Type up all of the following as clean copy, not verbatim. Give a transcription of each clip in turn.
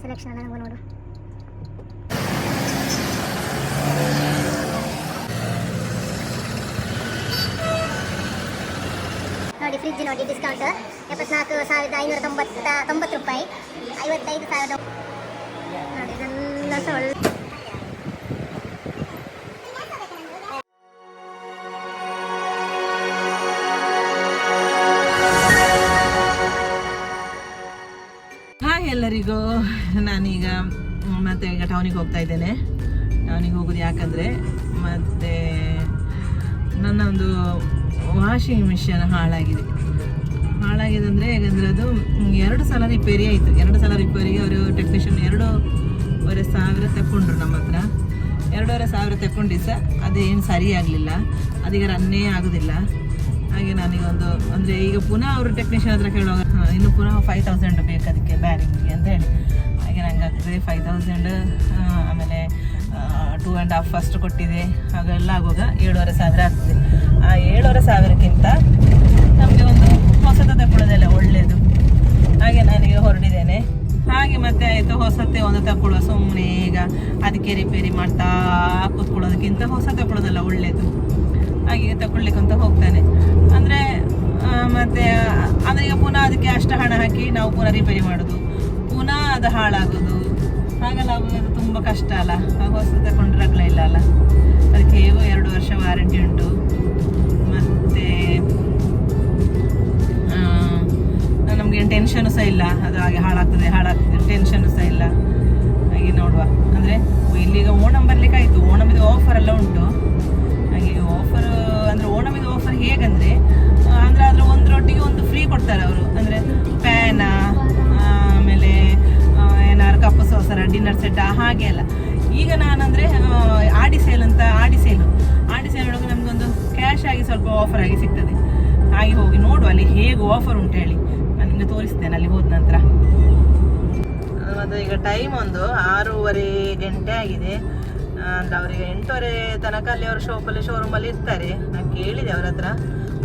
Selection ಅಲ್ಲ ನೋಡು. ನೋಡಿ ಫ್ರಿಜ್ ನೋಡಿ ಡಿಸ್ಕೌಂಟ್ 74,590 ರೂಪಾಯಿ, 55,000 ನೋಡಿ ಎಲ್ಲ ಸೊಳ್ಳೆ. ಹಾಯ್ ಎಲ್ಲರಿಗೂ, ನಾನೀಗ ಮತ್ತೆ ಈಗ ಟೌನಿಗೆ ಹೋಗ್ತಾ ಇದ್ದೇನೆ. ಟೌನಿಗೆ ಹೋಗೋದು ಯಾಕಂದರೆ ಮತ್ತೆ ನನ್ನ ಒಂದು ವಾಷಿಂಗ್ ಮಿಷಿನ್ ಹಾಳಾಗಿದೆ ಅಂದರೆ ಯಾಕಂದರೆ ಅದು 2 ಸಲ ರಿಪೇರಿ ಆಯಿತು. 2 ಸಲ ರಿಪೇರಿಗೆ ಅವರು ಟೆಕ್ನಿಷಿಯನ್ 2,500 ತಗೊಂಡ್ರು ನಮ್ಮ ಹತ್ರ. 2,500 ತಗೊಂಡು ಸಹ ಅದೇನು ಸರಿ ಆಗಲಿಲ್ಲ, ಅದೀಗ ರನ್ನೇ ಆಗೋದಿಲ್ಲ. ಹಾಗೆ ನಾನೀಗ ಅಂದರೆ ಈಗ ಪುನಃ ಅವರು ಟೆಕ್ನಿಷಿಯನ್ ಹತ್ರ ಕೇಳುವಾಗ ಇನ್ನು ಪುನಃ 5,000 ಬೇಕು ಅದಕ್ಕೆ ಬ್ಯಾರಿಂಗಿಗೆ ಅಂತ ಹೇಳಿ. ಹಾಗೆ ನಂಗೆ ಆಗ್ತದೆ 5,000, ಆಮೇಲೆ 2.5 ಫಸ್ಟ್ ಕೊಟ್ಟಿದೆ, ಹಾಗೆಲ್ಲ ಆಗುವಾಗ 7,500 ಆಗ್ತದೆ. ಆ 7,500ಕ್ಕಿಂತ ನಮಗೆ ಒಂದು ಹೊಸದು ತಗೊಳ್ಳೋದೆಲ್ಲ ಒಳ್ಳೆಯದು. ಹಾಗೆ ನಾನೀಗ ಹೊರಡಿದ್ದೇನೆ. ಹಾಗೆ ಮತ್ತೆ ಆಯಿತು, ಹೊಸತೆ ಒಂದು ತಗೊಳ್ಳುವ, ಸುಮ್ಮನೆ ಈಗ ಅದಕ್ಕೆ ರಿಪೇರಿ ಮಾಡ್ತಾ ಕೂತ್ಕೊಳ್ಳೋದಕ್ಕಿಂತ ಹೊಸ ತಗೊಳ್ಳೋದೆಲ್ಲ ಒಳ್ಳೆಯದು. ಹಾಗೆ ತಗೊಳ್ಲಿಕ್ಕಂತ ಹೋಗ್ತಾನೆ. ಅಂದರೆ ಮತ್ತೆ ಅದೀಗ ಪುನಃ ಅದಕ್ಕೆ ಅಷ್ಟು ಹಣ ಹಾಕಿ ನಾವು ಪುನಃ ರಿಪೇರಿ ಮಾಡೋದು, ಪುನಃ ಅದು ಹಾಳಾಗೋದು, ಹಾಗೆಲ್ಲ ಆಗೋದು ತುಂಬ ಕಷ್ಟ ಅಲ್ಲ. ಹೊಸ ತಗೊಂಡ್ರೆ ಆಗಲೇ ಇಲ್ಲ ಅಲ್ಲ. ಅದಕ್ಕೆ ಹೇಗೋ 2 ವರ್ಷ ವಾರಂಟಿ ಉಂಟು. ಮತ್ತು ನಮಗೆ ಟೆನ್ಷನು ಸಹ ಇಲ್ಲ, ಅದು ಹಾಗೆ ಹಾಳಾಗ್ತದೆ ಟೆನ್ಷನು ಸಹ ಇಲ್ಲ. ಹಾಗೆ ನೋಡುವ, ಅಂದರೆ ಇಲ್ಲಿಗ ಓಣಂ ಬರಲಿಕ್ಕೆ ಆಯಿತು. ಓಣಮಿದು ಆಫರ್ ಎಲ್ಲ ಉಂಟು. ಹಾಗೆ ಆಫರ್ ಅಂದರೆ ಓಣಮಿದು ಆಫರ್ ಹೇಗಂದರೆ ಅಂದರೆ ಅದರ ಒಂದರೊಟ್ಟಿಗೆ ಒಂದು ಫ್ರೀ ಕೊಡ್ತಾರೆ ಅವರು. ಅಂದರೆ ಪ್ಯಾನ, ಆಮೇಲೆ ಏನಾದ್ರು ಕಪ್ಪು ಸೋಸರ, ಡಿನ್ನರ್ ಸೆಟ್, ಹಾಗೆ ಅಲ್ಲ. ಈಗ ನಾನಂದರೆ ಆಡಿ ಸೇಲ್ ಒಳಗೆ ನಮಗೊಂದು ಕ್ಯಾಶ್ ಆಗಿ ಸ್ವಲ್ಪ ಆಫರ್ ಆಗಿ ಸಿಗ್ತದೆ. ಹಾಗೆ ಹೋಗಿ ನೋಡುವ ಅಲ್ಲಿ ಹೇಗೆ ಆಫರ್ ಉಂಟು ಹೇಳಿ, ನಾನು ನಿಮಗೆ ತೋರಿಸ್ತೇನೆ ಅಲ್ಲಿ ಹೋದ ನಂತರ. ಮತ್ತು ಈಗ ಟೈಮ್ ಒಂದು 6:30 ಗಂಟೆ ಆಗಿದೆ. ಅಂದರೆ ಅವರಿಗೆ 8:30 ತನಕ ಅಲ್ಲಿ ಅವರು ಶೋರೂಮಲ್ಲಿ ಇರ್ತಾರೆ. ನಾನು ಕೇಳಿದೆ ಅವ್ರ ಹತ್ರ,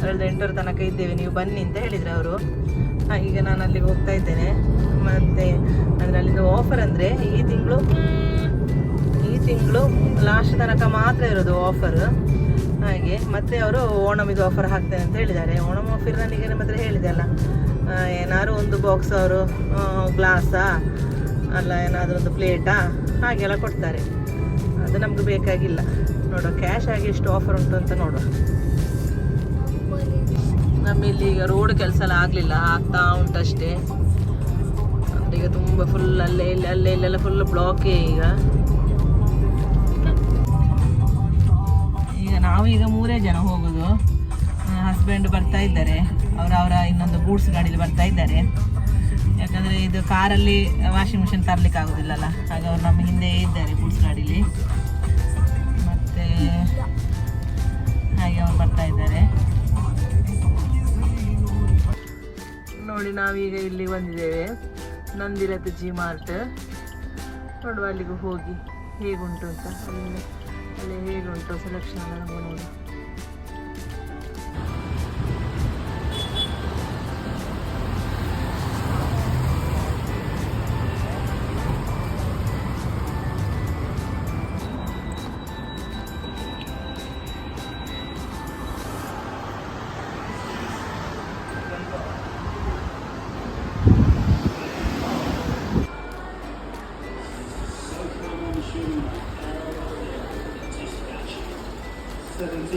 8:30 ತನಕ ಇದ್ದೇವೆ, ನೀವು ಬನ್ನಿ ಅಂತ ಹೇಳಿದರೆ ಅವರು. ಈಗ ನಾನು ಅಲ್ಲಿಗೆ ಹೋಗ್ತಾ ಇದ್ದೇನೆ. ಮತ್ತು ಅಂದರೆ ಅಲ್ಲಿಂದ ಆಫರ್ ಅಂದರೆ ಈ ತಿಂಗಳು ಲಾಸ್ಟ್ ತನಕ ಮಾತ್ರ ಇರೋದು ಆಫರ್. ಹಾಗೆ ಮತ್ತೆ ಅವರು ಓಣಮಿದು ಆಫರ್ ಹಾಕ್ತೇನೆ ಅಂತ ಹೇಳಿದ್ದಾರೆ. ಓಣಮ್ ಆಫರ್ ನನಗೆ ನಮ್ಮ ಹತ್ರ ಹೇಳಿದೆ ಅಲ್ಲ, ಏನಾದ್ರು ಒಂದು ಬಾಕ್ಸ್ ಅವರು ಗ್ಲಾಸಾ ಅಲ್ಲ ಏನಾದರೂ ಒಂದು ಪ್ಲೇಟಾ ಹಾಗೆಲ್ಲ ಕೊಡ್ತಾರೆ. ಅದು ನಮ್ಗೆ ಬೇಕಾಗಿಲ್ಲ. ನೋಡುವ ಕ್ಯಾಶ್ ಆಗಿ ಎಷ್ಟು ಆಫರ್ ಉಂಟು ಅಂತ ನೋಡುವ. ನಮ್ಮಲ್ಲಿ ಈಗ ರೋಡ್ ಕೆಲಸ ಎಲ್ಲ ಆಗಲಿಲ್ಲ, ಆಗ್ತಾ ಉಂಟಷ್ಟೇ. ಅಂದರೆ ಈಗ ತುಂಬ ಫುಲ್ ಅಲ್ಲೆಲ್ಲ ಫುಲ್ ಬ್ಲಾಕೇ. ಈಗ ನಾವೀಗ 3 ಜನ ಹೋಗೋದು. ಹಸ್ಬೆಂಡ್ ಬರ್ತಾ ಇದ್ದಾರೆ, ಅವರ ಇನ್ನೊಂದು ಗೂಡ್ಸ್ ಗಾಡೀಲಿ ಬರ್ತಾ ಇದ್ದಾರೆ. ಯಾಕಂದರೆ ಇದು ಕಾರಲ್ಲಿ ವಾಷಿಂಗ್ ಮಿಷಿನ್ ತರಲಿಕ್ಕೆ ಆಗೋದಿಲ್ಲಲ್ಲ, ಹಾಗೆ ಅವ್ರು ನಮ್ಮ ಹಿಂದೆ ಇದ್ದಾರೆ ಗೂಡ್ಸ್ ಗಾಡೀಲಿ. ಮತ್ತು ಹಾಗೆ ಅವ್ರು ಬರ್ತಾ ಇದ್ದಾರೆ. ನೋಡಿ ನಾವೀಗ ಇಲ್ಲಿ ಬಂದಿದ್ದೇವೆ, ನಂದಿರತ್ ಜಿ ಮಾರ್ಟ್. ನೋಡುವ ಅಲ್ಲಿಗೂ ಹೋಗಿ ಹೇಗುಂಟು ಅಂತ, ಅಲ್ಲಿ ಹೇಗುಂಟು ಸೆಲೆಕ್ಷನ್ ಎಲ್ಲ ನಮಗೆ ನೋಡಿ.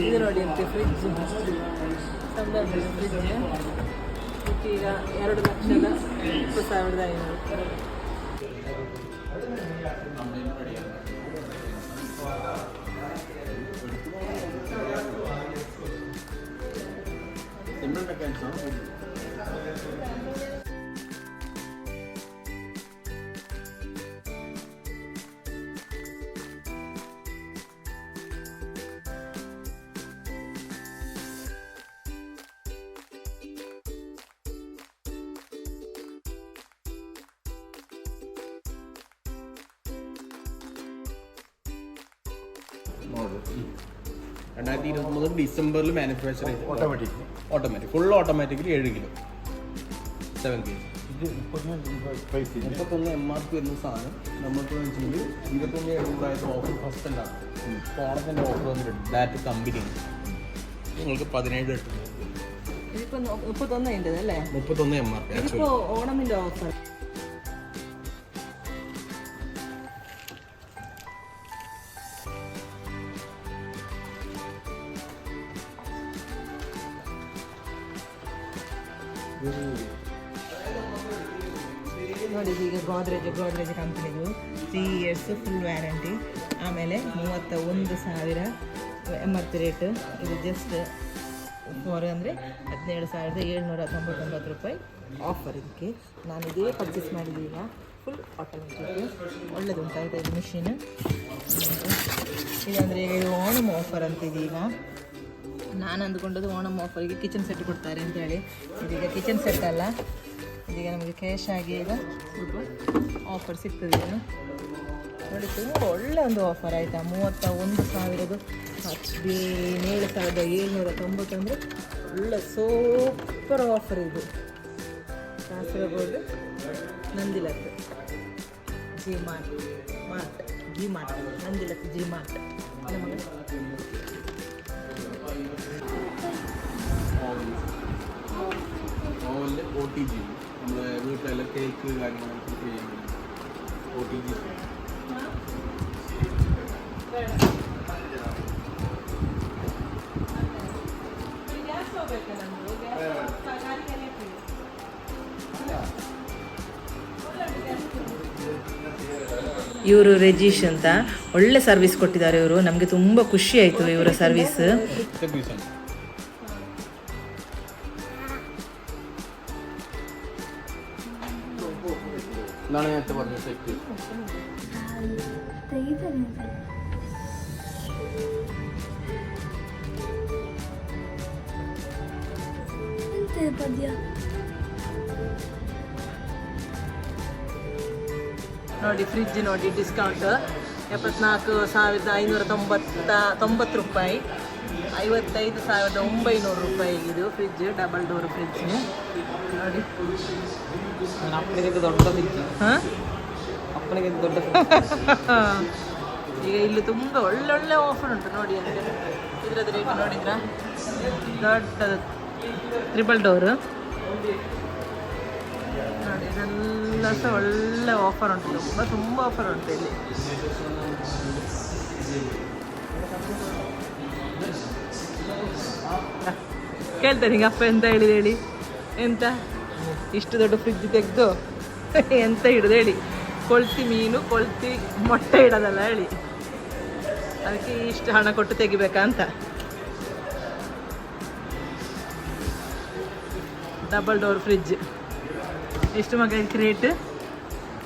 ಇದು ನೋಡಿ ಅಂತೆ ಫ್ರಿಜ್, ಸಂಬಂಧದ ಫ್ರಿಜ್. ಈಗ 2,20,500. മോഡൽ 2023 ഡിസംബറിൽ മാനുഫാക്ചർ ചെയ്ത് automatic full automatically 7 kilo 7 kg ഇത് 31 MRP വരുന്ന സാധനം നമുക്ക് വെച്ചിട്ടുണ്ടെങ്കിൽ 21,700 ഓഫർ ഫസ്റ്റ് ഉണ്ടാകും. ഓണത്തിൻ്റെ ഓഫർ വന്നിട്ടുണ്ട് ഡാറ്റ് കമ്പനി നിങ്ങൾക്ക് 17 ഇതിപ്പോ 31 ഉണ്ട് അല്ലേ? 31 MRP. ഇതിപ്പോ ഓണമിന്റെ ഓഫർ. ನೋಡಿ ಈಗ ಗೋದ್ರೇಜ್ ಕಂಪ್ನಿದು 3 years ಫುಲ್ ವ್ಯಾರಂಟಿ. ಆಮೇಲೆ 31,000 MRP ರೇಟ್. ಇದು ಜಸ್ಟ್ ಫಾರ್ ಅಂದರೆ 17,799 ರೂಪಾಯಿ ಆಫರ್. ಇದಕ್ಕೆ ನಾನು ಇದೇ ಪರ್ಚೇಸ್ ಮಾಡಿದ್ದೀನಿ. ಈಗ ಫುಲ್ ಆಟೋಮೆಟಿಕ್ ಒಳ್ಳೆದುಂಟಾಯ್ತು ಇದು ಮಿಷಿನ್. ಇದಂದರೆ ಈಗ ಓಣಮ್ ಆಫರ್ ಅಂತಿದೀಗ. ನಾನು ಅಂದ್ಕೊಂಡದ್ದು ಓಣಮ್ ಆಫರಿಗೆ ಕಿಚನ್ ಸೆಟ್ ಕೊಡ್ತಾರೆ ಅಂತೇಳಿ. ಇದೀಗ ಕಿಚನ್ ಸೆಟ್ ಅಲ್ಲ, ಇದೀಗ ನಮಗೆ ಕ್ಯಾಶ್ ಆಗಿ ಈಗ ಸ್ವಲ್ಪ ಆಫರ್ ಸಿಗ್ತದೆ. ಏನು ನೋಡಿ, ತುಂಬ ಒಳ್ಳೆ ಒಂದು ಆಫರ್ ಆಯಿತಾ. 31,000 17,790 ಅಂದರೆ ಒಳ್ಳೆ ಸೂಪರ್ ಆಫರ್ ಇದು. Kasaragod Nandilath G Mart Nandilath G Mart. ഓവനിൽ OTG നമ്മുടെ വീട്ടിലെല്ലാം കേക്ക് കാര്യങ്ങളൊക്കെ ചെയ്യുന്നത് OTG. ಇವರು ರೆಜೀಶ್ ಅಂತ ಒಳ್ಳೆ ಸರ್ವಿಸ್ ಕೊಟ್ಟಿದ್ದಾರೆ ಇವರು. ನಮಗೆ ತುಂಬ ಖುಷಿ ಆಯಿತು ಇವರ ಸರ್ವಿಸ್. ನಾನು നേരത്തെ പറഞ്ഞ സെറ്റ് ನೋಡಿ ಫ್ರಿಜ್ ನೋಡಿ, ಡಿಸ್ಕೌಂಟ್ 74,590 ರೂಪಾಯಿ, 55,900 ರೂಪಾಯಿ ಇದು ಫ್ರಿಜ್. ಡಬಲ್ ಡೋರ್ ಫ್ರಿಜ್ ನೋಡಿ. ಈಗ ಇಲ್ಲಿ ತುಂಬ ಒಳ್ಳೊಳ್ಳೆ ಆಫರ್ ಉಂಟು ನೋಡಿ. ಅಂದರೆ ಇದ್ರದ್ದು ರೇಟ್ ನೋಡಿದ್ರ, ದೊಡ್ಡದು ಟ್ರಿಬಲ್ ಡೋರ್ ನೋಡಿ. ಇದೆಲ್ಲ ಸಹ ಒಳ್ಳೆ ಆಫರ್ ಉಂಟು, ತುಂಬ ಆಫರ್ ಉಂಟು ಇಲ್ಲಿ. ಕೇಳ್ತೇನೆ ಈಗ ಅಪ್ಪ ಎಂತ ಹೇಳಿದೆ ಹೇಳಿ, ಎಂತ ಇಷ್ಟು ದೊಡ್ಡ ಫ್ರಿಜ್ ತೆಗೆದು ಎಂತ ಹಿಡಿದು ಹೇಳಿ, ಕೊಳ್ತಿ ಮೀನು ಕೊಳ್ತಿ ಮೊಟ್ಟೆ ಇಡೋದಲ್ಲ ಹೇಳಿ, ಅದಕ್ಕೆ ಇಷ್ಟು ಹಣ ಕೊಟ್ಟು ತೆಗಿಬೇಕಂತ. ಡಬಲ್ ಡೋರ್ ಫ್ರಿಜ್ ಎಷ್ಟು ಮಗ ಇದಕ್ಕೆ ರೇಟ್?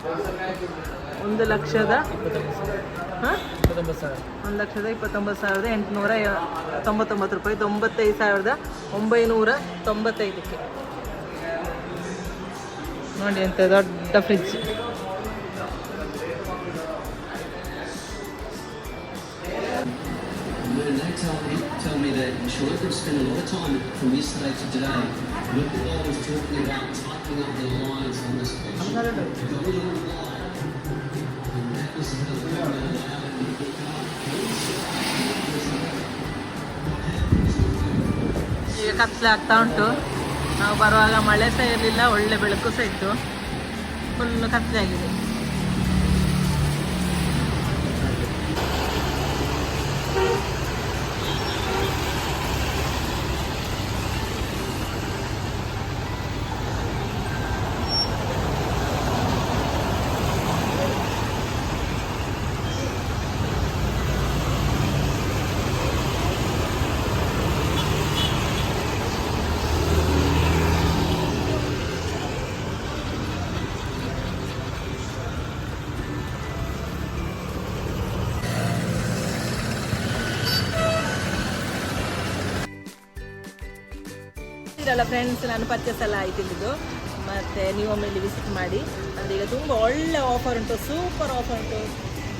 1,29,899 ರೂಪಾಯಿ, 95,995 ನೋಡಿ ಅಂತ ದೊಡ್ಡ fridge. Tell me that I'm sure they've spent a lot of time from yesterday to today. Look at what I was talking about, tightening up the lines on this picture. And that was ಈಗ ಕತ್ಲೆ ಆಗ್ತಾ ಉಂಟು. ನಾವು ಬರುವಾಗ ಮಳೆ ಸಹ ಇರಲಿಲ್ಲ, ಒಳ್ಳೆ ಬೆಳಕು ಸಹ ಇತ್ತು. ಫುಲ್ಲು ಕತ್ಲೆ ಆಗಿದೆ. ಇರಲ್ಲ ಫ್ರೆಂಡ್ಸ್, ನಾನು ಪರ್ಚೇಸ್ ಎಲ್ಲ ಆಯ್ತಿದ್ದು. ಮತ್ತು ನೀವೊಮ್ಮೆ ಇಲ್ಲಿ ವಿಸಿಟ್ ಮಾಡಿ. ಅಂದರೆ ಈಗ ತುಂಬ ಒಳ್ಳೆ ಆಫರ್ ಉಂಟು, ಸೂಪರ್ ಆಫರ್ ಉಂಟು.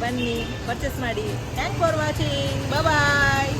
ಬನ್ನಿ ಪರ್ಚೇಸ್ ಮಾಡಿ. Thank for watching. ಬಾಯ್.